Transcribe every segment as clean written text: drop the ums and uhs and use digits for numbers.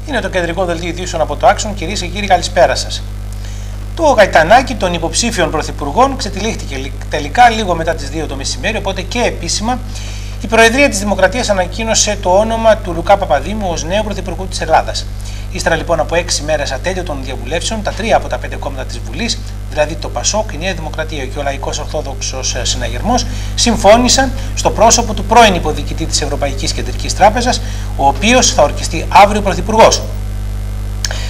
Είναι το κεντρικό δελτίο ειδήσεων από το Άξον. Κυρίες και κύριοι, καλησπέρα σας. Το γαϊτανάκι των υποψήφιων πρωθυπουργών ξετυλίχθηκε τελικά λίγο μετά τις 2 το μεσημέρι, οπότε και επίσημα η Προεδρία της Δημοκρατίας ανακοίνωσε το όνομα του Λουκά Παπαδήμου ως νέο πρωθυπουργού της Ελλάδας. Ύστερα λοιπόν από 6 μέρες ατέλειωτων διαβουλεύσεων, τα 3 από τα 5 κόμματα της Βουλής, δηλαδή το ΠΑΣΟΚ, η Νέα Δημοκρατία και ο Λαϊκός Ορθόδοξος Συναγερμός, συμφώνησαν στο πρόσωπο του πρώην υποδιοικητή της Ευρωπαϊκής Κεντρικής Τράπεζας, ο οποίος θα ορκιστεί αύριο πρωθυπουργός.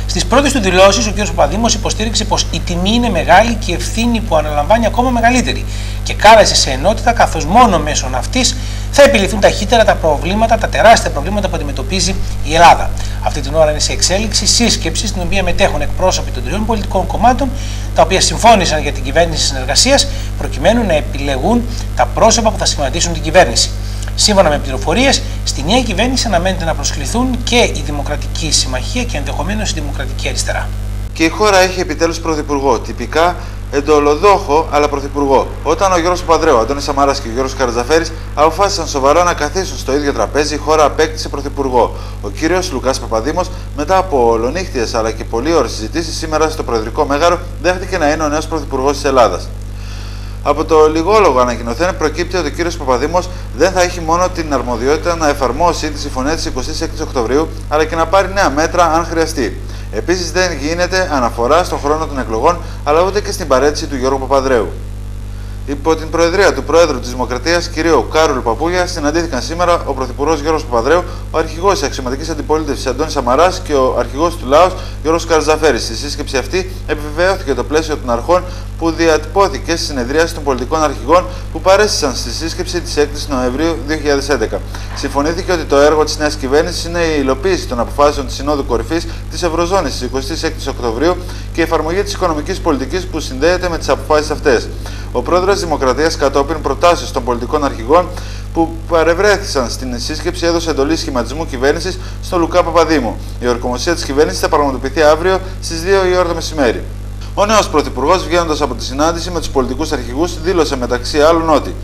Στις πρώτες του δηλώσεις, ο κ. Παπαδήμος υποστήριξε πως η τιμή είναι μεγάλη και η ευθύνη που αναλαμβάνει ακόμα μεγαλύτερη και κάλεσε σε ενότητα, καθώς μόνο μέσω αυτής θα επιληθούν ταχύτερα τα τεράστια προβλήματα που αντιμετωπίζει η Ελλάδα. Αυτή την ώρα είναι σε εξέλιξη σύσκεψη, στην οποία μετέχουν εκπρόσωποι των 3 πολιτικών κομμάτων, τα οποία συμφώνησαν για την κυβέρνηση συνεργασίας, προκειμένου να επιλεγούν τα πρόσωπα που θα σχηματίσουν την κυβέρνηση. Σύμφωνα με πληροφορίες, στη νέα κυβέρνηση αναμένεται να προσκληθούν και η Δημοκρατική Συμμαχία και ενδεχομένως η Δημοκρατική Αριστερά. Και η χώρα έχει επιτέλους πρωθυπουργό, τυπικά εντολοδόχο, αλλά πρωθυπουργό. Όταν ο Γιώργος Παπανδρέου, ο Αντώνης Σαμαράς και ο Γιώργος Καρατζαφέρης αποφάσισαν σοβαρά να καθίσουν στο ίδιο τραπέζι, η χώρα απέκτησε πρωθυπουργό. Ο κύριος Λουκάς Παπαδήμος, μετά από ολονύχτιες αλλά και πολλή ώρες συζητήσεις, σήμερα στο Προεδρικό Μέγαρο δέχτηκε να είναι ο νέος πρωθυπουργός της Ελλάδας. Από το λιγόλογο ανακοινωθέν προκύπτει ότι ο κύριος Παπαδήμος δεν θα έχει μόνο την αρμοδιότητα να εφαρμόσει τη συμφωνία της 26 Οκτωβρίου, αλλά και να πάρει νέα μέτρα αν χρειαστεί. Επίσης, δεν γίνεται αναφορά στον χρόνο των εκλογών, αλλά ούτε και στην παρέτηση του Γιώργου Παπανδρέου. Υπό την προεδρία του Προέδρου της Δημοκρατίας, κ. Κάρολ Παπούγια, συναντήθηκαν σήμερα ο Πρωθυπουργός Γιώργος Παπανδρέου, ο Αρχηγός της Αξιωματικής Αντιπολίτευσης Αντώνης Σαμαράς και ο Αρχηγός του Λάος Γιώργος Καρατζαφέρης. Στη σύσκεψη αυτή επιβεβαιώθηκε το πλαίσιο των αρχών που διατυπώθηκε στη συνεδρίαση των πολιτικών αρχηγών που παρέστησαν στη σύσκεψη της 6ης Νοεμβρίου 2011. Συμφωνήθηκε ότι το έργο της νέας κυβέρνησης είναι η υλοποίηση των αποφάσεων της Συνόδου Κορυφής της Ευρωζώνης της 26ης Οκτωβρίου και η εφαρμογή της οικονομικής πολιτικής που συνδέεται με τις αποφάσεις αυτές. Ο Πρόεδρος της Δημοκρατίας, κατόπιν προτάσεως των πολιτικών αρχηγών που παρευρέθησαν στην σύσκεψη, έδωσε εντολή σχηματισμού κυβέρνησης στον Λουκά Παπαδήμου. Η ορκομοσία της κυβέρνησης θα πραγματοποιηθεί αύριο στις 2 η ώρα το μεσημέρι. Ο νέος πρωθυπουργός, βγαίνοντας από τη συνάντηση με τους πολιτικούς αρχηγούς, δήλωσε μεταξύ άλλων ότι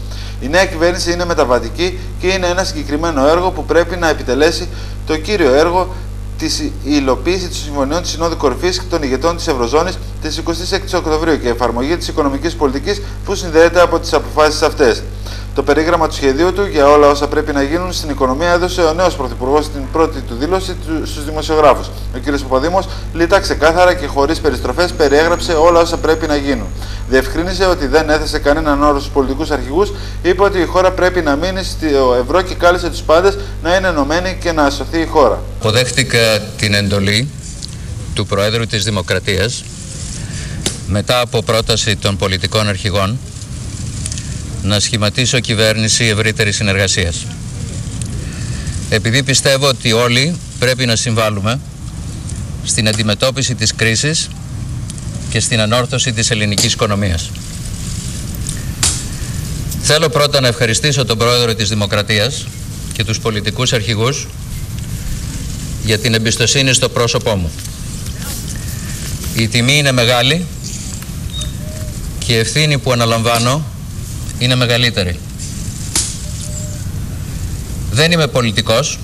η νέα κυβέρνηση είναι μεταβατική και είναι ένα συγκεκριμένο έργο που πρέπει να επιτελέσει το κύριο έργο της υλοποίηση των συμφωνιών της Συνόδου Κορυφής των ηγετών της Ευρωζώνης της 26 Οκτωβρίου και εφαρμογή της οικονομικής πολιτικής που συνδέεται από τις αποφάσεις αυτές. Το περίγραμμα του σχεδίου του για όλα όσα πρέπει να γίνουν στην οικονομία έδωσε ο νέος πρωθυπουργός στην πρώτη του δήλωση στους δημοσιογράφους. Ο κ. Παπαδήμος λιτά ξεκάθαρα και χωρίς περιστροφές περιέγραψε όλα όσα πρέπει να γίνουν. Διευκρίνησε ότι δεν έθεσε κανέναν όρο στους πολιτικούς αρχηγούς, είπε ότι η χώρα πρέπει να μείνει στο ευρώ και κάλεσε τους πάντες να είναι ενωμένοι και να σωθεί η χώρα. Αποδέχτηκα την εντολή του Προέδρου της Δημοκρατίας μετά από πρόταση των πολιτικών αρχηγών να σχηματίσω κυβέρνηση ευρύτερης συνεργασίας. Επειδή πιστεύω ότι όλοι πρέπει να συμβάλλουμε στην αντιμετώπιση της κρίσης και στην ανόρθωση της ελληνικής οικονομίας. Θέλω πρώτα να ευχαριστήσω τον Πρόεδρο της Δημοκρατίας και τους πολιτικούς αρχηγούς για την εμπιστοσύνη στο πρόσωπό μου. Η τιμή είναι μεγάλη και η ευθύνη που αναλαμβάνω είναι μεγαλύτερη. Δεν είμαι πολιτικός,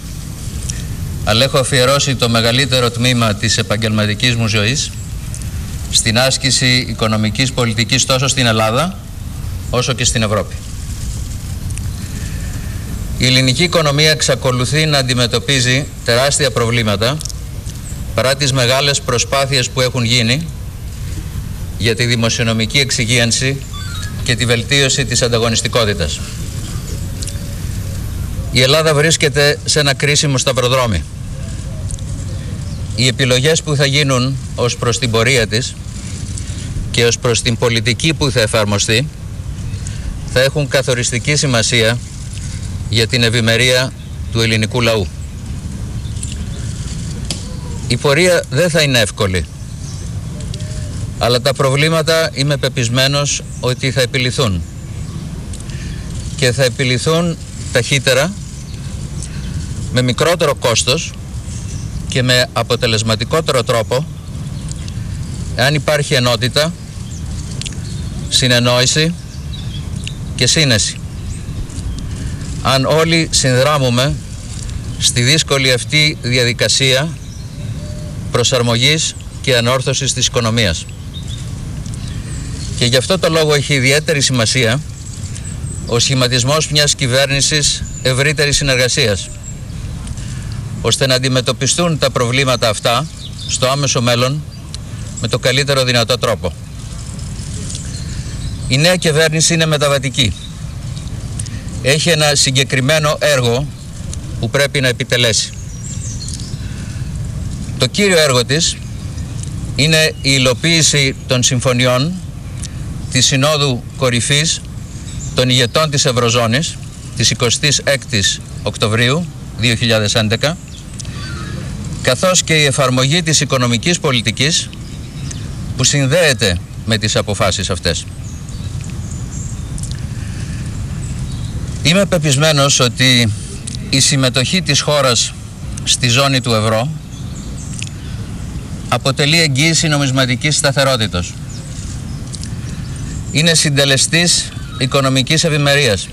αλλά έχω αφιερώσει το μεγαλύτερο τμήμα της επαγγελματικής μου ζωής στην άσκηση οικονομικής πολιτικής τόσο στην Ελλάδα όσο και στην Ευρώπη. Η ελληνική οικονομία εξακολουθεί να αντιμετωπίζει τεράστια προβλήματα παρά τις μεγάλες προσπάθειες που έχουν γίνει για τη δημοσιονομική εξυγίανση και τη βελτίωση της ανταγωνιστικότητας. Η Ελλάδα βρίσκεται σε ένα κρίσιμο σταυροδρόμι. Οι επιλογές που θα γίνουν ως προς την πορεία της και ως προς την πολιτική που θα εφαρμοστεί θα έχουν καθοριστική σημασία για την ευημερία του ελληνικού λαού. Η πορεία δεν θα είναι εύκολη, αλλά τα προβλήματα είμαι πεπισμένος ότι θα επιληθούν και θα επιληθούν ταχύτερα, με μικρότερο κόστος και με αποτελεσματικότερο τρόπο, αν υπάρχει ενότητα, συνεννόηση και σύνεση. Αν όλοι συνδράμουμε στη δύσκολη αυτή διαδικασία προσαρμογής και ανόρθωσης της οικονομίας. Και γι' αυτό το λόγο έχει ιδιαίτερη σημασία ο σχηματισμός μιας κυβέρνησης ευρύτερης συνεργασίας, ώστε να αντιμετωπιστούν τα προβλήματα αυτά στο άμεσο μέλλον με το καλύτερο δυνατό τρόπο. Η νέα κυβέρνηση είναι μεταβατική. Έχει ένα συγκεκριμένο έργο που πρέπει να επιτελέσει. Το κύριο έργο της είναι η υλοποίηση των συμφωνιών της Συνόδου Κορυφής των ηγετών της Ευρωζώνης της 26ης Οκτωβρίου 2011, καθώς και η εφαρμογή της οικονομικής πολιτικής που συνδέεται με τις αποφάσεις αυτές. Είμαι πεπισμένος ότι η συμμετοχή της χώρας στη ζώνη του ευρώ αποτελεί εγγύηση νομισματικής σταθερότητας. Είναι συντελεστής οικονομικής ευημερίας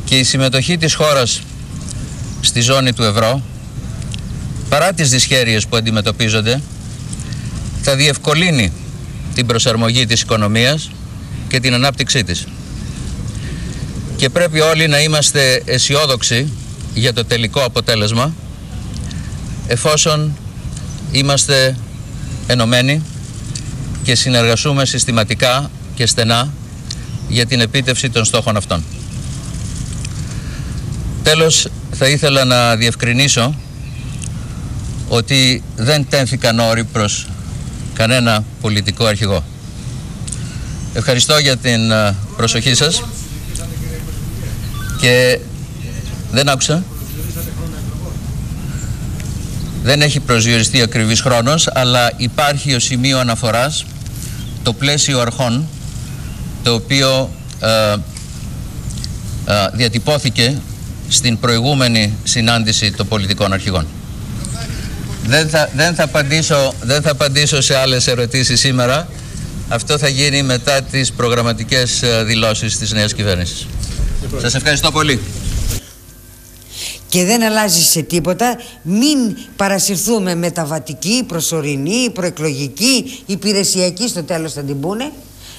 και η συμμετοχή της χώρας στη ζώνη του ευρώ, παρά τις δυσχέρειες που αντιμετωπίζονται, θα διευκολύνει την προσαρμογή της οικονομίας και την ανάπτυξή της. Και πρέπει όλοι να είμαστε αισιόδοξοι για το τελικό αποτέλεσμα, εφόσον είμαστε ενωμένοι και συνεργαστούμε συστηματικά και στενά για την επίτευξη των στόχων αυτών. Τέλος, θα ήθελα να διευκρινίσω ότι δεν τέθηκαν όροι προς κανένα πολιτικό αρχηγό. Ευχαριστώ για την προσοχή σας και δεν άκουσα. Δεν έχει προσδιοριστεί ακριβής χρόνος, αλλά υπάρχει ως σημείο αναφοράς το πλαίσιο αρχών, το οποίο διατυπώθηκε στην προηγούμενη συνάντηση των πολιτικών αρχηγών. Δεν θα απαντήσω σε άλλες ερωτήσεις σήμερα. Αυτό θα γίνει μετά τις προγραμματικές δηλώσεις της νέας κυβέρνησης. Σας ευχαριστώ πολύ. Και δεν αλλάζει σε τίποτα. Μην παρασυρθούμε μεταβατική, προσωρινή, προεκλογική, υπηρεσιακή, στο τέλος θα την πούνε.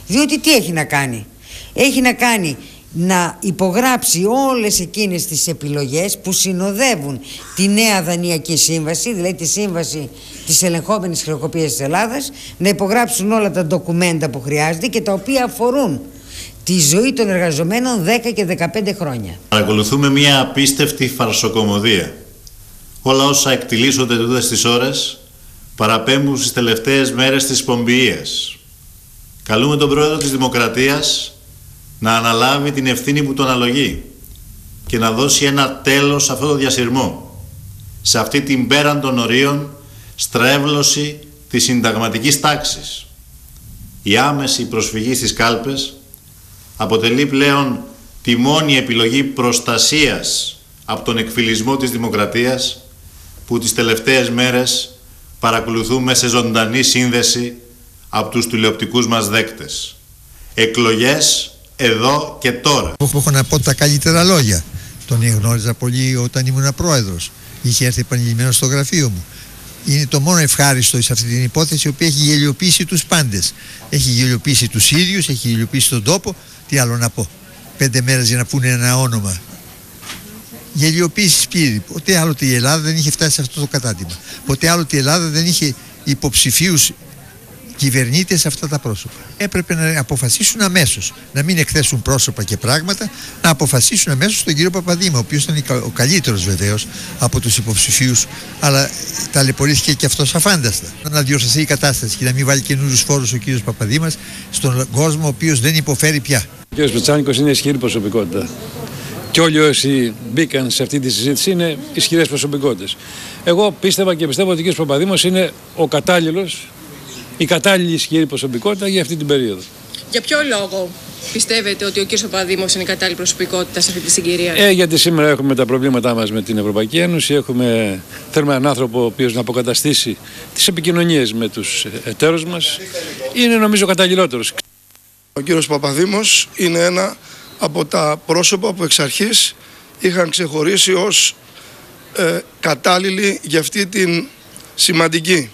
Διότι τι έχει να κάνει? Έχει να κάνει να υπογράψει όλες εκείνες τις επιλογές που συνοδεύουν τη νέα δανειακή σύμβαση, δηλαδή τη σύμβαση της ελεγχόμενης χρεοκοπίας της Ελλάδας, να υπογράψουν όλα τα ντοκουμέντα που χρειάζεται και τα οποία αφορούν τη ζωή των εργαζομένων 10 και 15 χρόνια. Παρακολουθούμε μια απίστευτη φαρσοκομωδία. Όλα όσα εκτιλήσονται τούτες τις ώρες παραπέμπουν στις τελευταίες μέρες της πομπιείας. Καλούμε τον πρόεδρο της Δημοκρατίας να αναλάβει την ευθύνη που τον αναλογεί και να δώσει ένα τέλος σε αυτό το διασυρμό, σε αυτή την πέραν των ορίων στρέβλωση της συνταγματικής τάξης. Η άμεση προσφυγή στις κάλπες αποτελεί πλέον τη μόνη επιλογή προστασίας από τον εκφυλισμό της δημοκρατίας που τις τελευταίες μέρες παρακολουθούμε σε ζωντανή σύνδεση από τους τηλεοπτικούς μας δέκτες. Εκλογές εδώ και τώρα. Έχω να πω τα καλύτερα λόγια. Τον γνώριζα πολύ όταν ήμουν πρόεδρος. Είχε έρθει επανειλημμένος στο γραφείο μου. Είναι το μόνο ευχάριστο σε αυτή την υπόθεση, η οποία έχει γελιοποιήσει τους πάντες. Έχει γελιοποιήσει τους ίδιους, έχει γελιοποιήσει τον τόπο. Τι άλλο να πω? 5 μέρες για να πούνε ένα όνομα. Γελιοποίηση πλήρη. Ποτέ άλλοτε η Ελλάδα δεν είχε φτάσει σε αυτό το κατάτημα. Ποτέ άλλοτε η Ελλάδα δεν είχε υποψηφίους κυβερνήτες σε αυτά τα πρόσωπα. Έπρεπε να αποφασίσουν αμέσως. Να μην εκθέσουν πρόσωπα και πράγματα, να αποφασίσουν αμέσως τον κύριο Παπαδήμα, ο οποίος ήταν ο καλύτερος βεβαίως από τους υποψηφίους, αλλά ταλαιπωρήθηκε και αυτός αφάνταστα. Να διορθωθεί η κατάσταση και να μην βάλει καινούριους φόρους ο κύριος Παπαδήμας στον κόσμο, ο οποίος δεν υποφέρει πια. Ο κύριος Πετσάνικος είναι ισχυρή προσωπικότητα. Και όλοι όσοι μπήκαν σε αυτή τη συζήτηση είναι ισχυρές προσωπικότητες. Εγώ πίστευα και πιστεύω ότι ο κύριος Παπαδήμος είναι ο κατάλληλος, η κατάλληλη ισχυρή προσωπικότητα για αυτή την περίοδο. Για ποιο λόγο πιστεύετε ότι ο κ. Παπαδήμος είναι η κατάλληλη προσωπικότητα σε αυτή τη συγκυρία? Γιατί σήμερα έχουμε τα προβλήματά μας με την Ευρωπαϊκή Ένωση. Θέλουμε έναν άνθρωπο ο οποίος να αποκαταστήσει τις επικοινωνίες με τους εταίρους μας. Είναι νομίζω καταλληλότερος. Ο κ. Παπαδήμος είναι ένα από τα πρόσωπα που εξ αρχής είχαν ξεχωρίσει ως κατάλληλοι για αυτή την σημαντική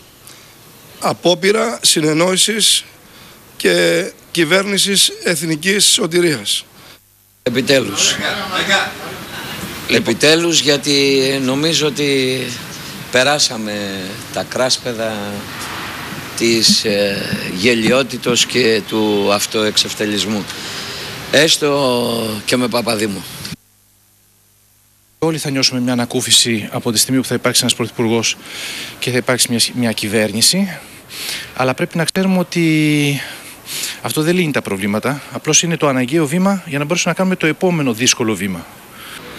απόπειρα συνεννόησης και κυβέρνησης εθνικής σωτηρίας. Επιτέλους, γιατί νομίζω ότι περάσαμε τα κράσπεδα της γελιότητος και του αυτοεξευτελισμού, έστω και με Παπαδήμο. Όλοι θα νιώσουμε μια ανακούφιση από τη στιγμή που θα υπάρξει ένας πρωθυπουργός και θα υπάρξει μια κυβέρνηση, αλλά πρέπει να ξέρουμε ότι αυτό δεν λύνει τα προβλήματα, απλώς είναι το αναγκαίο βήμα για να μπορέσουμε να κάνουμε το επόμενο δύσκολο βήμα.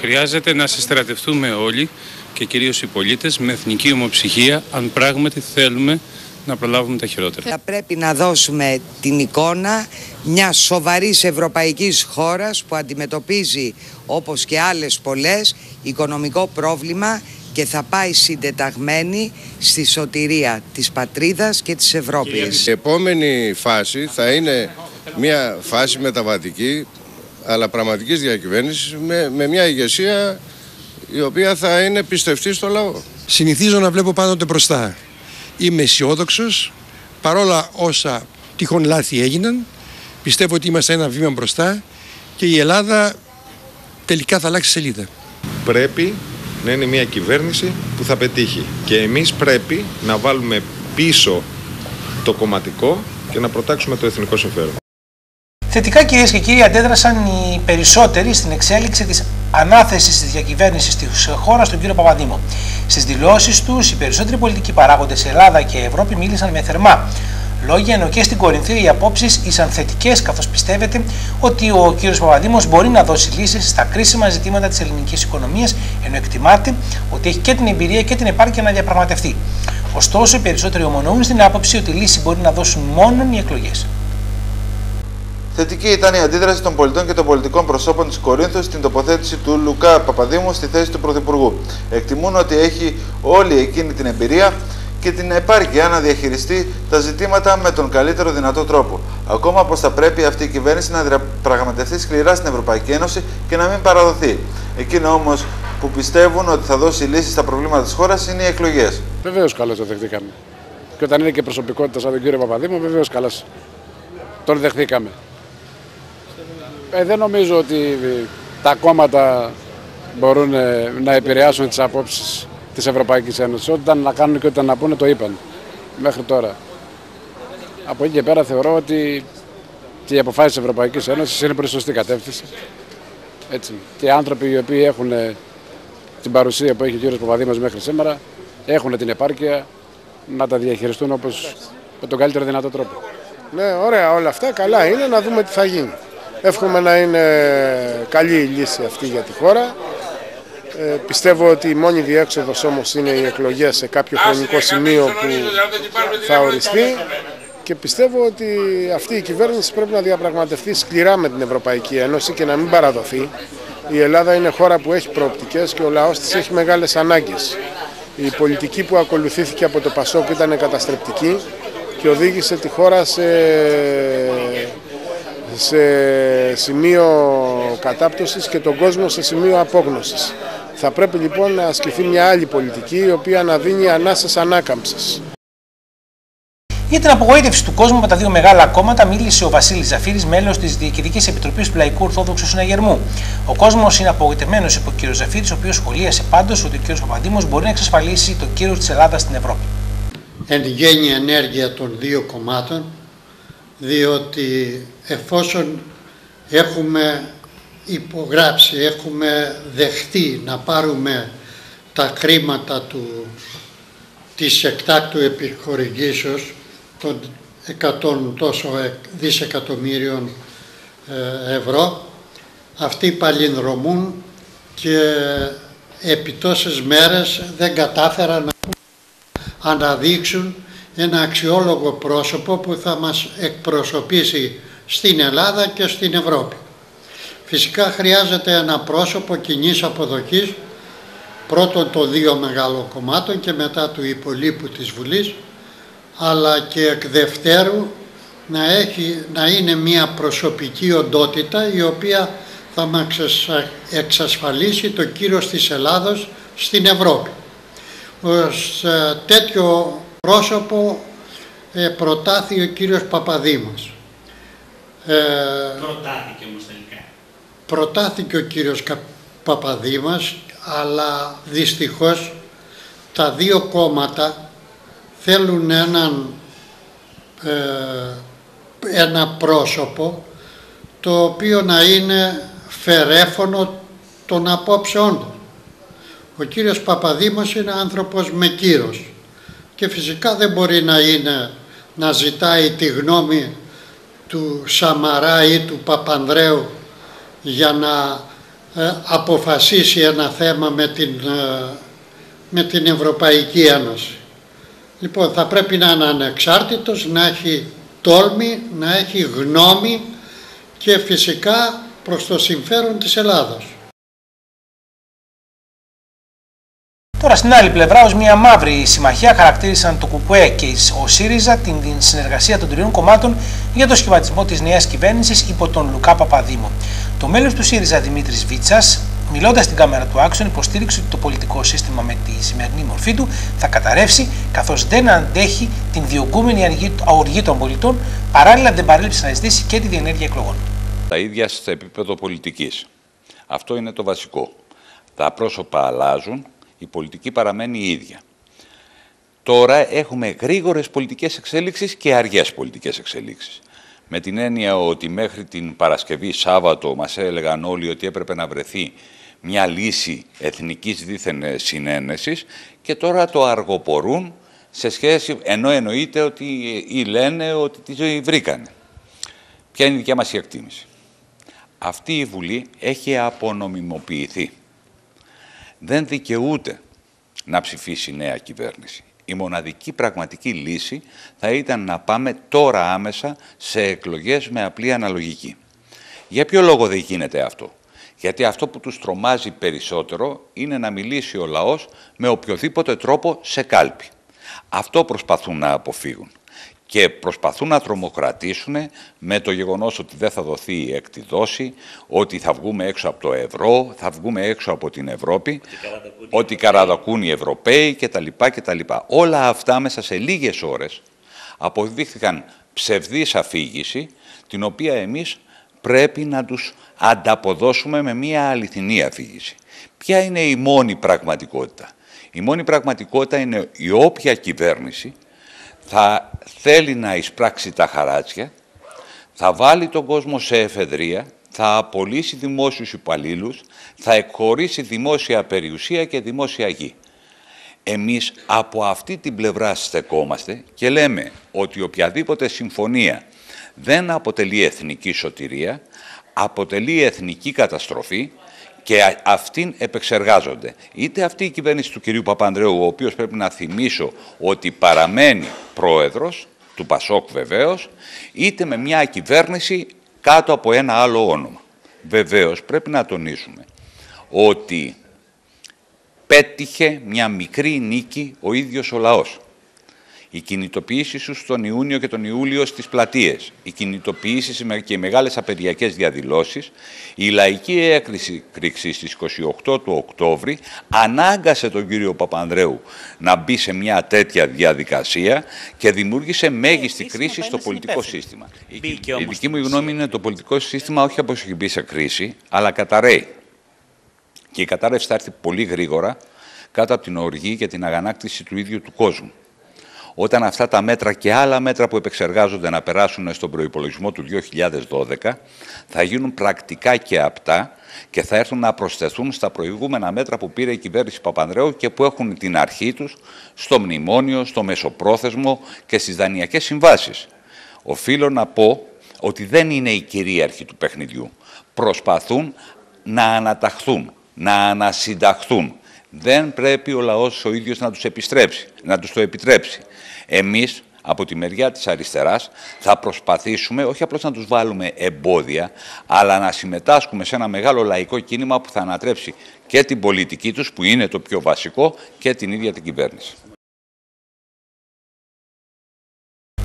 Χρειάζεται να συστρατευτούμε όλοι και κυρίως οι πολίτες με εθνική ομοψυχία, αν πράγματι θέλουμε να προλάβουμε τα χειρότερα. Θα πρέπει να δώσουμε την εικόνα μιας σοβαρής ευρωπαϊκής χώρας που αντιμετωπίζει, όπως και άλλες πολλές, οικονομικό πρόβλημα και θα πάει συντεταγμένη στη σωτηρία της πατρίδας και της Ευρώπης. Η επόμενη φάση θα είναι μια φάση μεταβατική, αλλά πραγματικής διακυβέρνησης, με μια ηγεσία η οποία θα είναι πιστευτή στο λαό. Συνηθίζω να βλέπω πάντοτε μπροστά. Είμαι αισιόδοξος, παρόλα όσα τυχόν λάθη έγιναν, πιστεύω ότι είμαστε ένα βήμα μπροστά και η Ελλάδα τελικά θα αλλάξει σελίδα. Πρέπει να είναι μια κυβέρνηση που θα πετύχει και εμείς πρέπει να βάλουμε πίσω το κομματικό και να προτάξουμε το εθνικό συμφέρον. Θετικά, κυρίες και κύριοι, αντέδρασαν οι περισσότεροι στην εξέλιξη της ανάθεσης της διακυβέρνησης της χώρας στον κύριο Παπαδήμο. Στις δηλώσεις τους, οι περισσότεροι πολιτικοί παράγοντες σε Ελλάδα και Ευρώπη μίλησαν με θερμά λόγια, ενώ και στην Κορινθία οι απόψεις ήσαν θετικές, καθώς πιστεύετε ότι ο κύριος Παπαδήμος μπορεί να δώσει λύσεις στα κρίσιμα ζητήματα της ελληνικής οικονομίας, ενώ εκτιμάται ότι έχει και την εμπειρία και την επάρκεια να διαπραγματευτεί. Ωστόσο, οι περισσότεροι ομονοούν στην άποψη ότι λύση μπορεί να δώσουν μόνο οι εκλογές. Θετική ήταν η αντίδραση των πολιτών και των πολιτικών προσώπων της Κορίνθου στην τοποθέτηση του Λουκά Παπαδήμου στη θέση του Πρωθυπουργού. Εκτιμούν ότι έχει όλη εκείνη την εμπειρία και την επάρκεια να διαχειριστεί τα ζητήματα με τον καλύτερο δυνατό τρόπο. Ακόμα πως θα πρέπει αυτή η κυβέρνηση να διαπραγματευτεί σκληρά στην Ευρωπαϊκή Ένωση και να μην παραδοθεί. Εκείνο όμως που πιστεύουν ότι θα δώσει λύσεις στα προβλήματα της χώρας είναι οι εκλογές. Βεβαίως καλώς το δεχτήκαμε. Και όταν είναι και προσωπικότητα σαν τον κύριο Παπαδήμο, βεβαίως καλώς τον δεχτήκαμε. Δεν νομίζω ότι τα κόμματα μπορούν να επηρεάσουν τις απόψεις της Ευρωπαϊκής Ένωσης. Ό,τι ήταν να κάνουν και ό,τι ήταν να πούνε το είπαν μέχρι τώρα. Από εκεί και πέρα θεωρώ ότι και οι αποφάσεις της Ευρωπαϊκής Ένωσης είναι προς σωστή κατεύθυνση. Έτσι. Και οι άνθρωποι οι οποίοι έχουν την παρουσία που έχει ο κύριος Παπαδήμος μέχρι σήμερα έχουν την επάρκεια να τα διαχειριστούν όπως με τον καλύτερο δυνατό τρόπο. Ναι, ωραία όλα αυτά, καλά είναι, να δούμε τι θα γίνει. Εύχομαι να είναι καλή η λύση αυτή για τη χώρα. Πιστεύω ότι η μόνη διέξοδος όμως είναι οι εκλογές σε κάποιο χρονικό σημείο που θα οριστεί και πιστεύω ότι αυτή η κυβέρνηση πρέπει να διαπραγματευτεί σκληρά με την Ευρωπαϊκή Ένωση και να μην παραδοθεί. Η Ελλάδα είναι χώρα που έχει προοπτικές και ο λαός της έχει μεγάλες ανάγκες. Η πολιτική που ακολουθήθηκε από το ΠΑΣΟΚ ήταν καταστρεπτική και οδήγησε τη χώρα σε σημείο κατάπτωσης και τον κόσμο σε σημείο απόγνωσης. Θα πρέπει λοιπόν να ασκηθεί μια άλλη πολιτική η οποία να δίνει ανάσες ανάκαμψης. Για την απογοήτευση του κόσμου με τα δύο μεγάλα κόμματα μίλησε ο Βασίλης Ζαφύρης, μέλος της Διοικητικής Επιτροπής του Λαϊκού Ορθόδοξου Συναγερμού. Ο κόσμος είναι απογοητευμένος, είπε ο κ. Ζαφύρης, ο οποίος σχολίασε πάντως ότι ο κ. Παπαδήμος μπορεί να εξασφαλίσει το κύρος της Ελλάδας στην Ευρώπη. Εν γέννη ενέργεια των δύο κομμάτων, διότι εφόσον έχουμε υπογράψει, έχουμε δεχτεί να πάρουμε τα χρήματα της εκτάκτου επιχορηγήσεως των 100 τόσο δισεκατομμύριων ευρώ, αυτοί παλινδρομούν και επί τόσες μέρες δεν κατάφεραν να αναδείξουν ένα αξιόλογο πρόσωπο που θα μας εκπροσωπήσει στην Ελλάδα και στην Ευρώπη. Φυσικά χρειάζεται ένα πρόσωπο κοινής αποδοχής, πρώτον των δύο μεγάλων κομμάτων και μετά του υπολείπου της Βουλής, αλλά και εκ δευτέρου να είναι μια προσωπική οντότητα η οποία θα μας εξασφαλίσει το κύρος της Ελλάδος στην Ευρώπη. ως τέτοιο πρόσωπο προτάθη ο κύριος Παπαδήμος. Προτάθηκε όμως τελικά. Προτάθηκε ο κύριος Παπαδήμος, αλλά δυστυχώς τα δύο κόμματα θέλουν ένα πρόσωπο το οποίο να είναι φερέφωνο των απόψεών του. Ο κύριος Παπαδήμος είναι άνθρωπος με κύρος και φυσικά δεν μπορεί να ζητάει τη γνώμη του Σαμαρά ή του Παπανδρέου για να αποφασίσει ένα θέμα με την Ευρωπαϊκή Ένωση. Λοιπόν, θα πρέπει να είναι ανεξάρτητος, να έχει τόλμη, να έχει γνώμη και φυσικά προς το συμφέρον της Ελλάδος. Τώρα στην άλλη πλευρά, ως μια μαύρη συμμαχία, χαρακτήρισαν το ΚΚΕ και ο ΣΥΡΙΖΑ την συνεργασία των τριών κομμάτων για το σχηματισμό της νέας κυβέρνησης υπό τον Λουκά Παπαδήμο. Το μέλος του ΣΥΡΙΖΑ Δημήτρης Βίτσας, μιλώντας στην κάμερα του Άξον, υποστήριξε ότι το πολιτικό σύστημα με τη σημερινή μορφή του θα καταρρεύσει, καθώς δεν αντέχει την διωγγούμενη οργή των πολιτών, παράλληλα δεν παρέλειψε να ζητήσει και τη διενέργεια εκλογών. Τα ίδια σε επίπεδο πολιτικής. Αυτό είναι το βασικό. Τα πρόσωπα αλλάζουν, η πολιτική παραμένει η ίδια. Τώρα έχουμε γρήγορες πολιτικές εξέλιξεις και αργές πολιτικές εξέλιξεις. Με την έννοια ότι μέχρι την Παρασκευή, Σάββατο, μας έλεγαν όλοι ότι έπρεπε να βρεθεί μια λύση εθνικής δίθεν συνένεσης και τώρα το αργοπορούν σε σχέση, ενώ εννοείται ότι ή λένε ότι τη βρήκανε. Ποια είναι η δικιά μας η εκτίμηση? Αυτή η Βουλή έχει απονομιμοποιηθεί. Δεν δικαιούται να ψηφίσει νέα κυβέρνηση. Η μοναδική πραγματική λύση θα ήταν να πάμε τώρα άμεσα σε εκλογές με απλή αναλογική. Για ποιο λόγο δεν γίνεται αυτό? Γιατί αυτό που τους τρομάζει περισσότερο είναι να μιλήσει ο λαός με οποιοδήποτε τρόπο σε κάλπη. Αυτό προσπαθούν να αποφύγουν. Και προσπαθούν να τρομοκρατήσουν με το γεγονός ότι δεν θα δοθεί η έκτη δόση, ότι θα βγούμε έξω από το ευρώ, θα βγούμε έξω από την Ευρώπη, ότι καραδακούν οι Ευρωπαίοι κτλ. Όλα αυτά μέσα σε λίγες ώρες αποδείχθηκαν ψευδής αφήγηση, την οποία εμείς πρέπει να τους ανταποδώσουμε με μια αληθινή αφήγηση. Ποια είναι η μόνη πραγματικότητα? Η μόνη πραγματικότητα είναι η όποια κυβέρνηση θα θέλει να εισπράξει τα χαράτσια, θα βάλει τον κόσμο σε εφεδρεία, θα απολύσει δημόσιους υπαλλήλους, θα εκχωρήσει δημόσια περιουσία και δημόσια γη. Εμείς από αυτή την πλευρά στεκόμαστε και λέμε ότι οποιαδήποτε συμφωνία δεν αποτελεί εθνική σωτηρία, αποτελεί εθνική καταστροφή και αυτήν επεξεργάζονται. Είτε αυτή η κυβέρνηση του κυρίου Παπανδρέου, ο οποίος πρέπει να θυμίσω ότι παραμένει πρόεδρος, του Πασόκ βεβαίως, είτε με μια κυβέρνηση κάτω από ένα άλλο όνομα. Βεβαίως πρέπει να τονίσουμε ότι πέτυχε μια μικρή νίκη ο ίδιος ο λαός. Οι κινητοποιήσεις του τον Ιούνιο και τον Ιούλιο στις πλατείες, οι κινητοποιήσεις και οι μεγάλες απεργιακές διαδηλώσεις, η λαϊκή έκρηξη στις 28 του Οκτώβρη ανάγκασε τον κύριο Παπανδρέου να μπει σε μια τέτοια διαδικασία και δημιούργησε μέγιστη κρίση στο πολιτικό σύστημα. Η δική μου γνώμη είναι το πολιτικό σύστημα όχι όπως έχει μπει σε κρίση, αλλά καταραίει. Και η κατάρρευση θα έρθει πολύ γρήγορα κάτω από την οργή και την αγανάκτηση του ίδιου του κόσμου. Όταν αυτά τα μέτρα και άλλα μέτρα που επεξεργάζονται να περάσουν στον προϋπολογισμό του 2012 θα γίνουν πρακτικά και απτά και θα έρθουν να προσθεθούν στα προηγούμενα μέτρα που πήρε η κυβέρνηση Παπανδρέου και που έχουν την αρχή τους στο μνημόνιο, στο μεσοπρόθεσμο και στις δανειακές συμβάσεις. Οφείλω να πω ότι δεν είναι η κυρίαρχη του παιχνιδιού. Προσπαθούν να αναταχθούν, να ανασυνταχθούν. Δεν πρέπει ο λαός ο ίδιος να τους το επιτρέψει. Εμείς, από τη μεριά της αριστεράς, θα προσπαθήσουμε όχι απλώς να τους βάλουμε εμπόδια, αλλά να συμμετάσχουμε σε ένα μεγάλο λαϊκό κίνημα που θα ανατρέψει και την πολιτική τους, που είναι το πιο βασικό, και την ίδια την κυβέρνηση.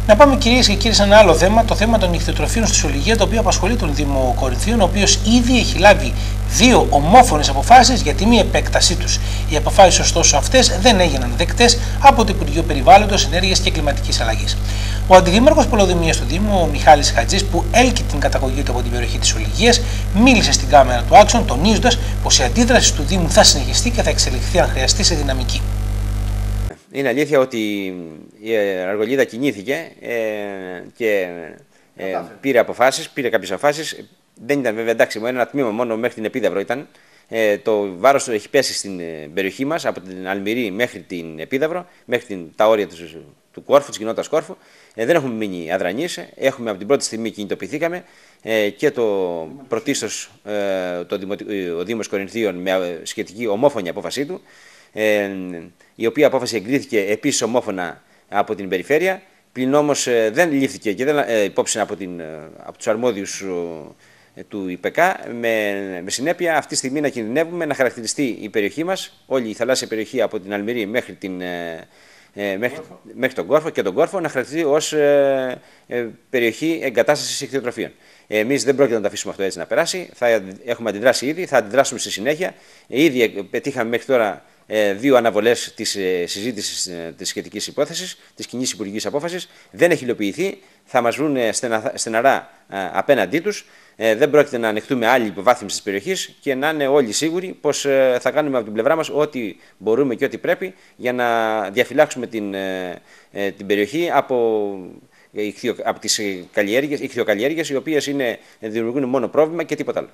Να πάμε, κυρίες και κύριοι, σε ένα άλλο θέμα, το θέμα των νυχθειοτροφίων στη Σολυγία, το οποίο απασχολεί τον Δήμο Κορινθίων, ο οποίος ήδη έχει λάβει 2 ομόφωνες αποφάσεις για τη μη επέκτασή τους. Οι αποφάσεις, ωστόσο, αυτές δεν έγιναν δεκτές από το Υπουργείο Περιβάλλοντος, Ενέργειας και Κλιματικής Αλλαγής. Ο Αντιδήμαρχος Πολεοδομίας του Δήμου, ο Μιχάλης Χατζής, που έλκει την καταγωγή του από την περιοχή της Σολυγίας, μίλησε στην κάμερα του Άξον, τονίζοντας πως η αντίδραση του Δήμου θα συνεχιστεί και θα εξελιχθεί, αν χρειαστεί, σε δυναμική. Είναι αλήθεια ότι η Αργολίδα κινήθηκε και πήρε κάποιες αποφάσεις. Δεν ήταν βέβαια, εντάξει, ένα τμήμα μόνο μέχρι την Επίδαυρο ήταν. Το βάρος του έχει πέσει στην περιοχή μας, από την Αλμυρή μέχρι την Επίδαυρο, μέχρι τα όρια του Κόρφου, της κοινότητας Κόρφου. Δεν έχουμε μείνει αδρανείς. Έχουμε από την πρώτη στιγμή κινητοποιηθήκαμε και το πρωτίστως ο Δήμος Κορινθίων με σχετική ομόφωνη απόφασή του, η οποία απόφαση εγκρίθηκε επίσης ομόφωνα από την περιφέρεια, πλην όμως δεν λήφθηκε και δεν υπόψη από τους αρμόδιους του ΙΠΕΚΑ, με συνέπεια αυτή τη στιγμή να κινδυνεύουμε να χαρακτηριστεί η περιοχή μας, όλη η θαλάσσια περιοχή από την Αλμυρή μέχρι τον Κόρφο και τον Κόρφο, να χαρακτηριστεί ως περιοχή εγκατάστασης ιχθυοτροφίων. Εμείς δεν πρόκειται να το αφήσουμε αυτό έτσι να περάσει. Έχουμε αντιδράσει ήδη, θα αντιδράσουμε στη συνέχεια. Ήδη πετύχαμε μέχρι τώρα 2 αναβολές της συζήτησης της σχετικής υπόθεσης, της κοινής υπουργικής απόφασης. Δεν έχει υλοποιηθεί. Θα μας βρουν στεναρά απέναντί τους. Δεν πρόκειται να ανεχτούμε άλλη υποβάθμιση της περιοχής και να είναι όλοι σίγουροι πως θα κάνουμε από την πλευρά μας ό,τι μπορούμε και ό,τι πρέπει για να διαφυλάξουμε την περιοχή από τις ιχθυοκαλλιέργειες, οι οποίες δημιουργούν μόνο πρόβλημα και τίποτα άλλο.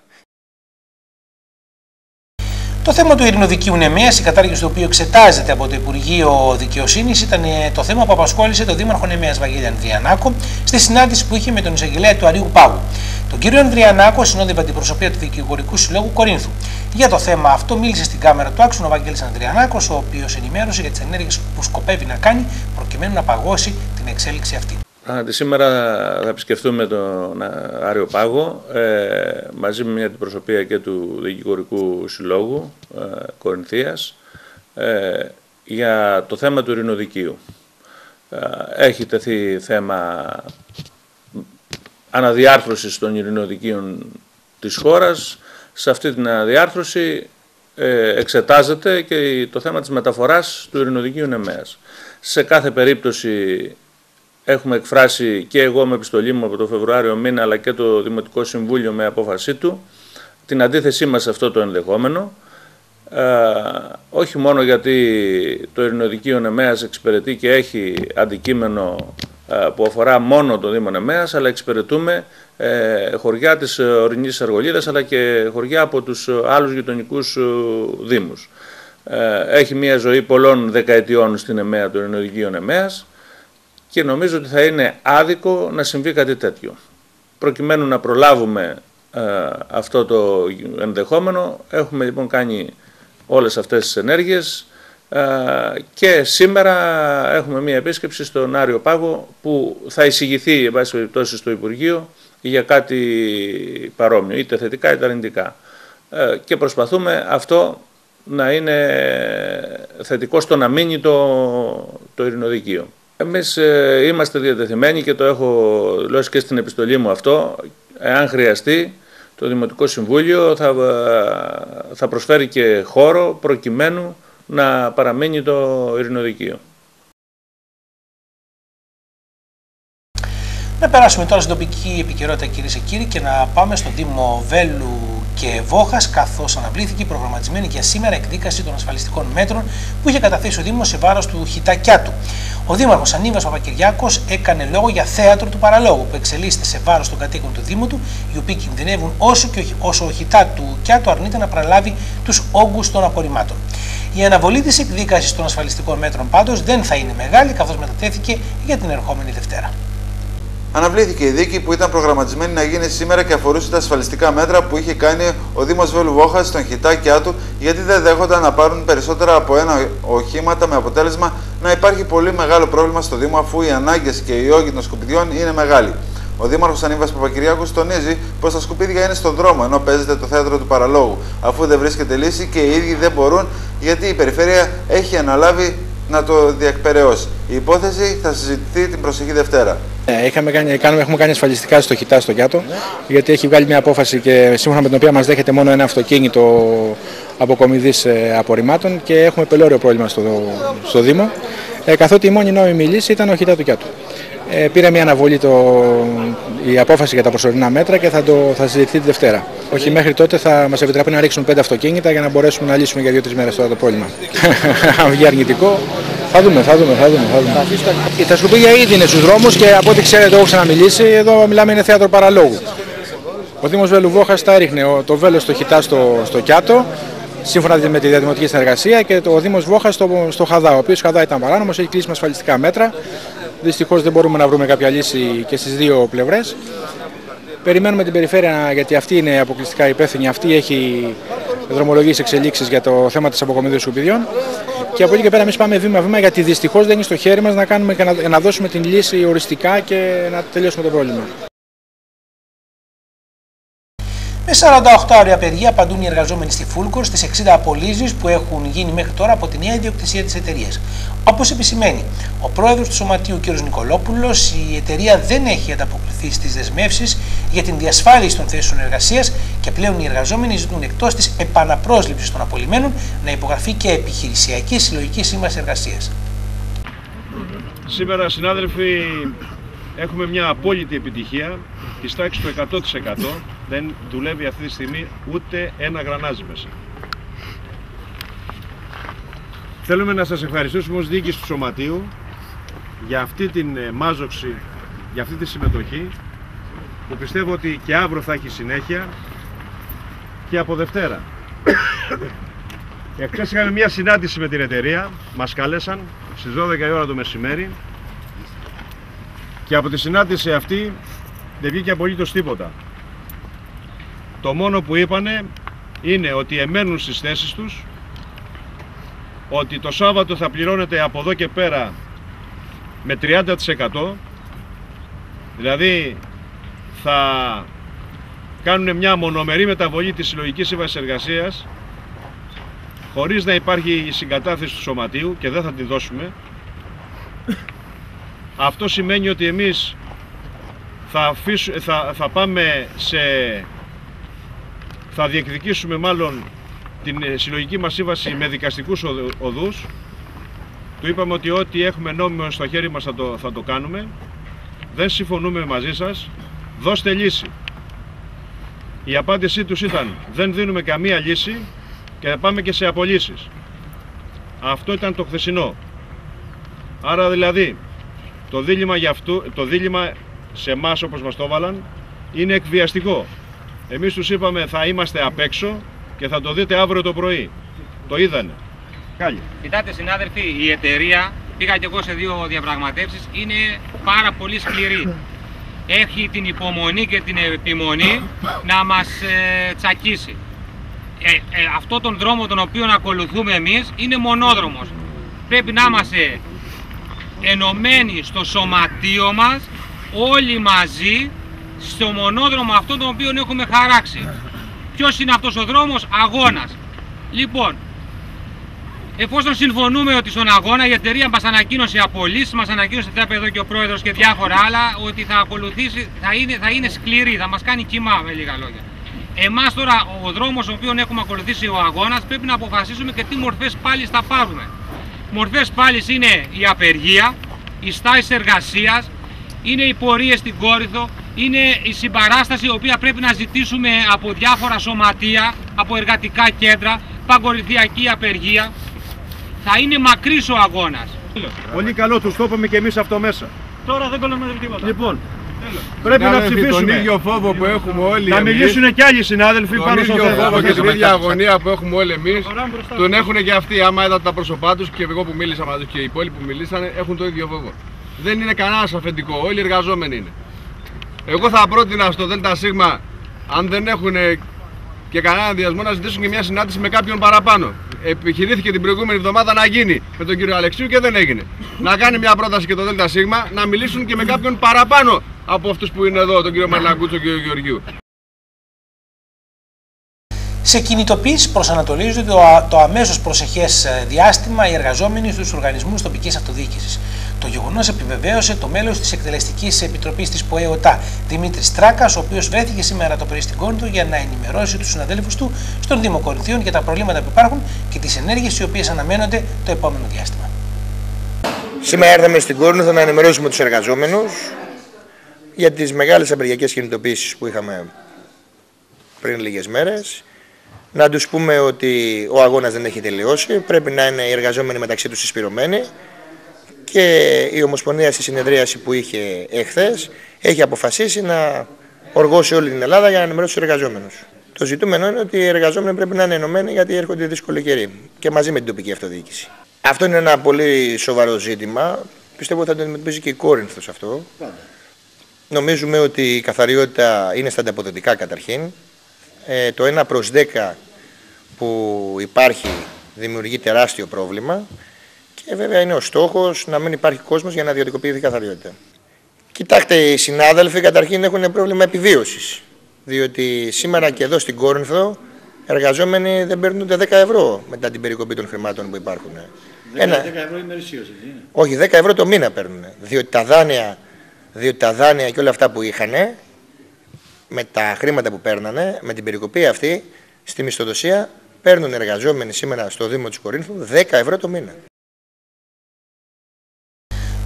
Το θέμα του ειρηνοδικείου Νεμέας, η κατάργηση του οποίου εξετάζεται από το Υπουργείο Δικαιοσύνης, ήταν το θέμα που απασχόλησε τον Δήμαρχο Νεμέας Βαγγέλη Ανδριανάκο στη συνάντηση που είχε με τον εισαγγελέα του Αρείου Πάγου. Τον κύριο Ανδριανάκο συνόδευε αντιπροσωπεία του Δικηγορικού Συλλόγου Κορίνθου. Για το θέμα αυτό μίλησε στην κάμερα του Άξονα ο Βαγγέλης Ανδριανάκος, ο οποίος ενημέρωσε για τις ενέργειες που σκοπεύει να κάνει προκειμένου να παγώσει την εξέλιξη αυτή. Σήμερα θα επισκεφτούμε τον Άριο Πάγο μαζί με μια αντιπροσωπεία και του Δικηγορικού Συλλόγου Κορινθίας για το θέμα του ειρηνοδικείου. Έχει τεθεί θέμα αναδιάρθρωσης των ειρηνοδικείων της χώρας. Σε αυτή την αναδιάρθρωση εξετάζεται και το θέμα της μεταφοράς του ειρηνοδικείου Νεμέας. Σε κάθε περίπτωση έχουμε εκφράσει και εγώ με επιστολή μου από το Φεβρουάριο μήνα, αλλά και το Δημοτικό Συμβούλιο με απόφασή του, την αντίθεσή μας σε αυτό το ενδεχόμενο, όχι μόνο γιατί το ειρηνοδικείο Νεμέας εξυπηρετεί και έχει αντικείμενο που αφορά μόνο το Δήμο Νεμέας, αλλά εξυπηρετούμε χωριά της ορεινής Αργολίδας, αλλά και χωριά από τους άλλους γειτονικούς δήμους. Έχει μια ζωή πολλών δεκαετιών στην Νεμέα, το ειρηνοδικείο Νεμέας, και νομίζω ότι θα είναι άδικο να συμβεί κάτι τέτοιο. Προκειμένου να προλάβουμε αυτό το ενδεχόμενο, έχουμε λοιπόν κάνει όλες αυτές τις ενέργειες και σήμερα έχουμε μία επίσκεψη στον Άριο Πάγο που θα εισηγηθεί εν πάση περιπτώσει στο Υπουργείο για κάτι παρόμοιο, είτε θετικά είτε αρνητικά. Και προσπαθούμε αυτό να είναι θετικό στο να μείνει το ειρηνοδικείο. Εμείς είμαστε διατεθειμένοι και το έχω δηλώσει και στην επιστολή μου αυτό, εάν χρειαστεί το Δημοτικό Συμβούλιο θα προσφέρει και χώρο προκειμένου να παραμείνει το ειρηνοδικείο. Να περάσουμε τώρα στην τοπική επικαιρότητα, κυρίες και κύριοι, και να πάμε στο Δήμο Βέλου και Βόχας, καθώς αναβλήθηκε η προγραμματισμένη για σήμερα εκδίκαση των ασφαλιστικών μέτρων που είχε καταθέσει ο Δήμος σε βάρος του Χιτακιάτου. Ο Δήμαρχος Ανίβας Παπακυριάκος έκανε λόγο για θέατρο του παραλόγου που εξελίσσεται σε βάρος των κατοίκων του Δήμου του, οι οποίοι κινδυνεύουν όσο ο Χιτακιάτου αρνείται να παραλάβει τους όγκους των απορριμμάτων. Η αναβολή της εκδίκασης των ασφαλιστικών μέτρων πάντως δεν θα είναι μεγάλη, καθώς μετατέθηκε για την ερχόμενη Δευτέρα. Αναβλήθηκε η δίκη που ήταν προγραμματισμένη να γίνει σήμερα και αφορούσε τα ασφαλιστικά μέτρα που είχε κάνει ο Δήμος Βέλου Βόχας στον Χιτακιάτου, γιατί δεν δέχονταν να πάρουν περισσότερα από ένα οχήματα, με αποτέλεσμα να υπάρχει πολύ μεγάλο πρόβλημα στο Δήμο, αφού οι ανάγκες και οι όγκοι των σκουπιδιών είναι μεγάλοι. Ο Δήμαρχος Ανίβας Παπακυριάκος τονίζει πως τα σκουπίδια είναι στον δρόμο, ενώ παίζεται το θέατρο του παραλόγου, αφού δεν βρίσκεται λύση και οι ίδιοι δεν μπορούν, γιατί η περιφέρεια έχει αναλάβει να το διεκπεραιώσει. Η υπόθεση θα συζητηθεί την προσεχή Δευτέρα. Έχουμε κάνει ασφαλιστικά στο Χιτά στο Κιάτο, γιατί έχει βγάλει μια απόφαση και σύμφωνα με την οποία μας δέχεται μόνο ένα αυτοκίνητο αποκομιδής απορριμμάτων και έχουμε πελώριο πρόβλημα στο Δήμο, καθότι η μόνη νόμιμη λύση ήταν ο Χιτά του Κιάτου. Πήρε μια αναβολή η απόφαση για τα προσωρινά μέτρα και θα συζητηθεί τη Δευτέρα. Όχι, μέχρι τότε θα μας επιτραπεί να ρίξουν 5 αυτοκίνητα για να μπορέσουμε να λύσουμε για 2-3 μέρες τώρα το πρόβλημα. Αν βγει αρνητικό, θα δούμε. Τα σκουπίδια ήδη είναι στους δρόμους και από ό,τι ξέρετε, έχω ξαναμιλήσει, εδώ μιλάμε είναι θέατρο παραλόγου. Ο Δήμος Βέλου-Βόχας τα έριχνε το βέλος στο Χιτά στο Κιάτο, σύμφωνα με τη διαδημοτική συνεργασία, και ο Δήμος Βόχας στο Χαδά, ο οποίος Χαδά ήταν παράνομος, έχει κλείσει με ασφαλιστικά μέτρα. Δυστυχώς δεν μπορούμε να βρούμε κάποια λύση και στις δύο πλευρές. Περιμένουμε την περιφέρεια, γιατί αυτή είναι αποκλειστικά υπεύθυνη, αυτή έχει δρομολογήσει εξελίξεις για το θέμα της αποκομιδής σκουπιδιών. Και από εκεί και πέρα εμείς πάμε βήμα-βήμα, γιατί δυστυχώς δεν είναι στο χέρι μας να κάνουμε και να δώσουμε την λύση οριστικά και να τελειώσουμε το πρόβλημα. Με 48 ώρια απεργία απαντούν οι εργαζόμενοι στη Φούλκορ στις 60 απολύσεις που έχουν γίνει μέχρι τώρα από τη νέα ιδιοκτησία της εταιρείας. Όπως επισημαίνει ο πρόεδρος του Σωματείου κ. Νικολόπουλος, η εταιρεία δεν έχει ανταποκριθεί στις δεσμεύσεις για την διασφάλιση των θέσεων εργασίας και πλέον οι εργαζόμενοι ζητούν εκτός της επαναπρόσληψης των απολυμένων να υπογραφεί και επιχειρησιακή συλλογική σύμβαση εργασίας. Σήμερα, συνάδελφοι, έχουμε μια απόλυτη επιτυχία της τάξης του 100%. Δεν δουλεύει αυτή τη στιγμή ούτε ένα γρανάζι μέσα. Θέλουμε να σας ευχαριστήσουμε ως διοίκηση του Σωματείου για αυτή την μάζοξη, για αυτή τη συμμετοχή, που πιστεύω ότι και αύριο θα έχει συνέχεια και από Δευτέρα. Εχθές είχαμε μια συνάντηση με την εταιρεία, μας καλέσαν στις 12 η ώρα το μεσημέρι και από τη συνάντηση αυτή δεν βγήκε απολύτως τίποτα. Το μόνο που είπανε είναι ότι εμένουν στις θέσεις τους, ότι το Σάββατο θα πληρώνεται από εδώ και πέρα με 30%, δηλαδή θα κάνουν μια μονομερή μεταβολή της συλλογικής σύμβασης εργασίας χωρίς να υπάρχει η συγκατάθεση του Σωματείου και δεν θα τη δώσουμε. Αυτό σημαίνει ότι εμείς θα διεκδικήσουμε μάλλον την συλλογική μας σύμβαση με δικαστικούς οδούς. Του είπαμε ότι ό,τι έχουμε νόμιμο στο χέρι μας θα το κάνουμε. Δεν συμφωνούμε μαζί σας, δώστε λύση. Η απάντησή τους ήταν δεν δίνουμε καμία λύση και θα πάμε και σε απολύσεις. Αυτό ήταν το χθεσινό. Άρα δηλαδή το δίλημμα σε εμάς, όπως μας το έβαλαν, είναι εκβιαστικό. Εμείς τους είπαμε θα είμαστε απ' έξω και θα το δείτε αύριο το πρωί. Το είδανε. Κάλλη. Κοιτάτε συνάδελφοι, η εταιρεία, πήγα και εγώ σε 2 διαπραγματεύσεις, είναι πάρα πολύ σκληρή. Έχει την υπομονή και την επιμονή να μας τσακίσει. Αυτό τον δρόμο τον οποίο ακολουθούμε εμείς είναι μονόδρομος. Πρέπει να είμαστε ενωμένοι στο σωματείο μας, όλοι μαζί, στο μονόδρομο αυτό τον οποίο έχουμε χαράξει. Ποιος είναι αυτός ο δρόμος? Αγώνας. Λοιπόν, εφόσον συμφωνούμε ότι στον αγώνα η εταιρεία μας ανακοίνωσε απολύσεις, μας ανακοίνωσε, θα είπε εδώ και ο πρόεδρος και διάφορα άλλα, ότι θα ακολουθήσει, θα είναι σκληρή, θα μας κάνει κύμα με λίγα λόγια. Εμάς τώρα ο δρόμος ο οποίος έχουμε ακολουθήσει ο αγώνας πρέπει να αποφασίσουμε και τι μορφές πάλης θα πάρουμε. Μορφές πάλης είναι η απεργία, η στάση εργασίας, είναι οι πορείες στην Κόρινθο, είναι η συμπαράσταση η οποία πρέπει να ζητήσουμε από διάφορα σωματεία, από εργατικά κέντρα, παγκορυθιακή απεργία. Θα είναι μακρύς ο αγώνας. Πολύ καλό, τους το είπαμε και εμείς αυτό μέσα. Τώρα δεν κολλάμε τίποτα. Λοιπόν, πρέπει να ψηφίσουμε. Τον ίδιο φόβο που έχουμε όλοι εμείς. Θα μιλήσουν και άλλοι συνάδελφοι πάνω στο θέμα. Τον ίδιο φόβο και την ίδια αγωνία που έχουμε όλοι εμείς, τον έχουν και αυτοί. Άμα είδατε τα πρόσωπά τους και εγώ που μίλησα μαζί και οι υπόλοιποι που μιλήσανε, έχουν το ίδιο φόβο. Δεν είναι κανένας αφεντικό, όλοι οι εργαζόμενοι είναι. Εγώ θα πρότεινα στο ΔΣ, αν δεν έχουν και κανένα ενδιασμό, να ζητήσουν και μια συνάντηση με κάποιον παραπάνω. Επιχειρήθηκε την προηγούμενη εβδομάδα να γίνει με τον κύριο Αλεξίου και δεν έγινε. Να κάνει μια πρόταση και το ΔΣ να μιλήσουν και με κάποιον παραπάνω από αυτούς που είναι εδώ, τον κύριο Μαρλακούτσο και τον Γεωργίου. Σε κινητοποίησεις προσανατολίζονται το αμέσως προσεχές διάστημα οι εργαζόμενοι στους οργανισμούς τοπικής αυτοδιοίκησης. Το γεγονός επιβεβαίωσε το μέλος της Εκτελεστικής Επιτροπής της ΠΟΕΟΤΑ, Δημήτρης Τράκας, ο οποίος βρέθηκε σήμερα το πρωί στην Κόρινθο για να ενημερώσει τους συναδέλφους του στον Δήμο Κορινθίων για τα προβλήματα που υπάρχουν και τις ενέργειες οι οποίες αναμένονται το επόμενο διάστημα. Σήμερα έρθαμε στην Κόρινθο να ενημερώσουμε τους εργαζόμενους για τις μεγάλες απεργιακές κινητοποίησεις που είχαμε πριν λίγες μέρες. Να τους πούμε ότι ο αγώνας δεν έχει τελειώσει, πρέπει να είναι οι εργαζόμενοι μεταξύ τους συσπηρωμένοι και η Ομοσπονδία στη συνεδρίαση που είχε εχθές έχει αποφασίσει να οργώσει όλη την Ελλάδα για να ενημερώσει τους εργαζόμενους. Το ζητούμενο είναι ότι οι εργαζόμενοι πρέπει να είναι ενωμένοι γιατί έρχονται δύσκολοι καιροί και μαζί με την τοπική αυτοδιοίκηση. Αυτό είναι ένα πολύ σοβαρό ζήτημα. Πιστεύω ότι θα το αντιμετωπίζει και η Κόρινθος αυτό. Νομίζουμε ότι η καθαριότητα είναι στα ανταποδοτικά καταρχήν. Το 1/10 που υπάρχει δημιουργεί τεράστιο πρόβλημα και βέβαια είναι ο στόχος να μην υπάρχει κόσμος για να ιδιωτικοποιηθεί η καθαριότητα. Κοιτάξτε, οι συνάδελφοι καταρχήν έχουν πρόβλημα επιβίωσης, διότι σήμερα και εδώ στην Κόρινθο εργαζόμενοι δεν παίρνουν ούτε 10 ευρώ μετά την περικοπή των χρημάτων που υπάρχουν. 10 ευρώ ημερησίως, έτσι είναι? Όχι, 10 ευρώ το μήνα παίρνουν, διότι τα δάνεια και όλα αυτά που είχαν με τα χρήματα που παίρνανε, με την περικοπή αυτή στη μισθοδοσία, παίρνουν εργαζόμενοι σήμερα στο Δήμο της Κορίνθου 10 ευρώ το μήνα.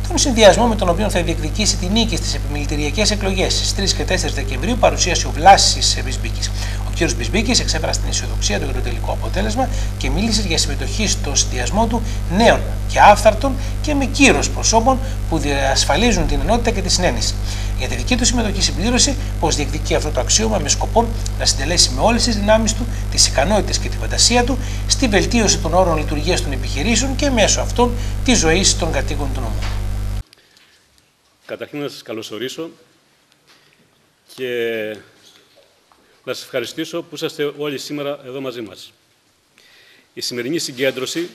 Τον συνδυασμό με τον οποίο θα διεκδικήσει τη νίκη στις επιμελητηριακές εκλογές στις 3 και 4 Δεκεμβρίου παρουσίασε ο Βλάσης Μπισμπίκης. Ο κ. Μπισμπίκης εξέφρασε την αισιοδοξία του για το τελικό αποτέλεσμα και μίλησε για συμμετοχή στο συνδυασμό του νέων και άφθαρτων και με κύρος προσώπων που διασφαλίζουν την ενότητα και τη συνένεση. Για τη δική του συμμετοχή συμπλήρωσε πως διεκδικεί αυτό το αξίωμα με σκοπό να συντελέσει με όλες τις δυνάμεις του, τις ικανότητες και τη φαντασία του στη βελτίωση των όρων λειτουργίας των επιχειρήσεων και μέσω αυτών τη ζωή των κατοίκων του νομού. Καταρχήν να σας καλωσορίσω και να σας ευχαριστήσω που είσαστε όλοι σήμερα εδώ μαζί μας. Η σημερινή συγκέντρωση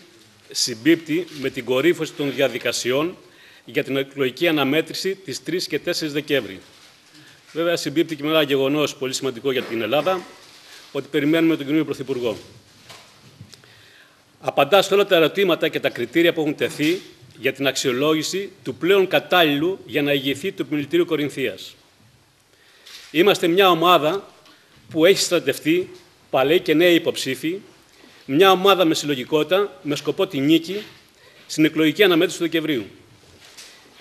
συμπίπτει με την κορύφωση των διαδικασιών για την εκλογική αναμέτρηση της 3 και 4 Δεκέμβρη. Βέβαια, συμπίπτει και με ένα γεγονός πολύ σημαντικό για την Ελλάδα, ότι περιμένουμε τον καινούριο Πρωθυπουργό. Απαντά σε όλα τα ερωτήματα και τα κριτήρια που έχουν τεθεί για την αξιολόγηση του πλέον κατάλληλου για να ηγηθεί του Επιμελητηρίου Κορινθίας. Είμαστε μια ομάδα που έχει στρατευτεί παλαιοί και νέοι υποψήφοι, μια ομάδα με συλλογικότητα, με σκοπό τη νίκη στην εκλογική αναμέτρηση του Δεκεμβρίου.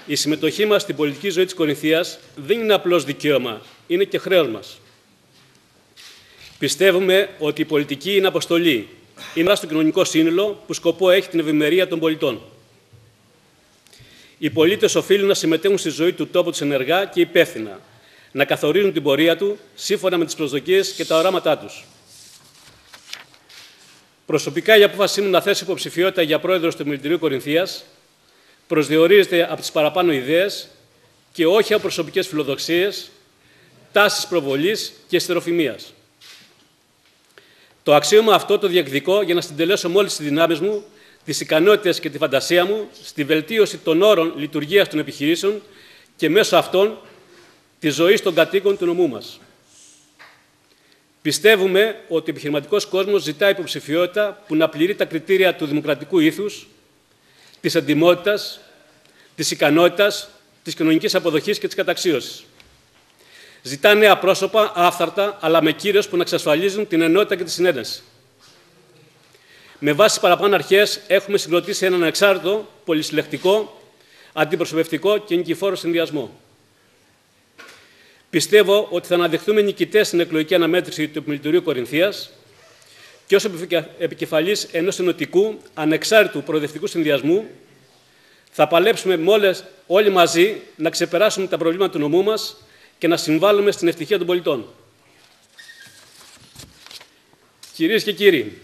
Η συμμετοχή μας στην πολιτική ζωή της Κορινθίας δεν είναι απλώς δικαίωμα, είναι και χρέος μας. Πιστεύουμε ότι η πολιτική είναι αποστολή, είναι στο κοινωνικό σύνολο που σκοπό έχει την ευημερία των πολιτών. Οι πολίτες οφείλουν να συμμετέχουν στη ζωή του τόπου τους ενεργά και υπεύθυνα, να καθορίζουν την πορεία του σύμφωνα με τις προσδοκίες και τα οράματά τους. Προσωπικά, η απόφασή μου να θέσω υποψηφιότητα για πρόεδρο του Επιμελητηρίου Κορινθίας προσδιορίζεται από τις παραπάνω ιδέες και όχι από προσωπικές φιλοδοξίες, τάσεις προβολής και στεροφημίας. Το αξίωμα αυτό το διεκδικώ για να συντελέσω με όλες τις δυνάμεις μου, τις ικανότητες και τη φαντασία μου στη βελτίωση των όρων λειτουργίας των επιχειρήσεων και μέσω αυτών τη ζωή των κατοίκων του νομού μας. Πιστεύουμε ότι ο επιχειρηματικός κόσμος ζητά υποψηφιότητα που να πληρεί τα κριτήρια του δημοκρατικού ήθους, της εντιμότητας, της ικανότητας, της κοινωνικής αποδοχής και της καταξίωσης. Ζητά νέα πρόσωπα, άφθαρτα, αλλά με κύρος που να εξασφαλίζουν την ενότητα και τη συνένεση. Με βάση τις παραπάνω αρχές έχουμε συγκροτήσει έναν ανεξάρτητο, πολυσυλλεκτικό, αντιπροσωπευτικό και νικηφόρο συνδυασμό. Πιστεύω ότι θα αναδειχθούμε νικητές στην εκλογική αναμέτρηση του Επιμελητηρίου Κορινθίας και ως επικεφαλής ενός ενωτικού, ανεξάρτητου προοδευτικού συνδυασμού θα παλέψουμε όλοι μαζί να ξεπεράσουμε τα προβλήματα του νομού μας και να συμβάλλουμε στην ευτυχία των πολιτών. Κυρίες και κύριοι,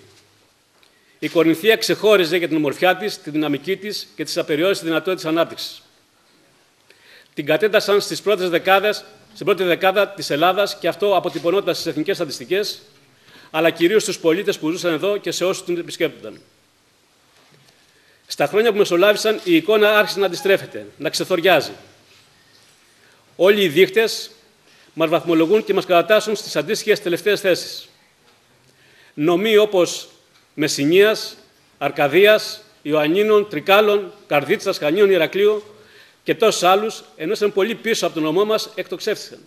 η Κορινθία ξεχώριζε για την ομορφιά της, τη δυναμική της και τις απεριόριστες δυνατότητες ανάπτυξης. Την κατέτασαν στην πρώτη δεκάδα της Ελλάδας και αυτό αποτυπωνόταν στις εθνικές στατιστικές, αλλά κυρίως στους πολίτες που ζούσαν εδώ και σε όσους την επισκέπτονταν. Στα χρόνια που μεσολάβησαν, η εικόνα άρχισε να αντιστρέφεται, να ξεθοριάζει. Όλοι οι δείκτες μας βαθμολογούν και μας κατατάσσουν στις αντίστοιχες τελευταίες θέσεις. Νομοί όπως Μεσσηνίας, Αρκαδίας, Ιωαννίνων, Τρικάλων, Καρδίτσας, Χανίων, Ηρακλείου και τόσους άλλους, ενώ ήταν πολύ πίσω από τον νομό μας, εκτοξεύτηκαν.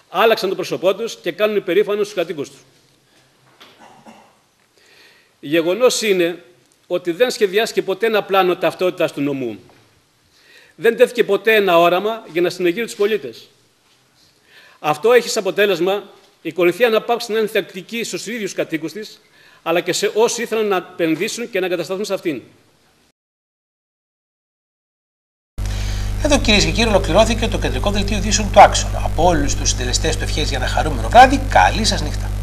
Άλλαξαν το πρόσωπό τους και κάνουν υπερήφανο στους κατοίκους τους. Γεγονός είναι ότι δεν σχεδιάστηκε ποτέ ένα πλάνο ταυτότητας του νομού. Δεν τέθηκε ποτέ ένα όραμα για να συνεγείρει τους πολίτες. Αυτό έχει σαν αποτέλεσμα η Κορινθία να πάψει να είναι θεκτική στους ίδιους κατοίκους της, αλλά και σε όσοι ήθελαν να επενδύσουν και να εγκατασταθούν σε αυτήν. Εδώ, κυρίες και κύριοι, ολοκληρώθηκε το κεντρικό δελτίο ειδήσεων του Άξονα. Από όλους τους συντελεστές του ευχές για ένα χαρούμενο βράδυ, καλή σας νύχτα.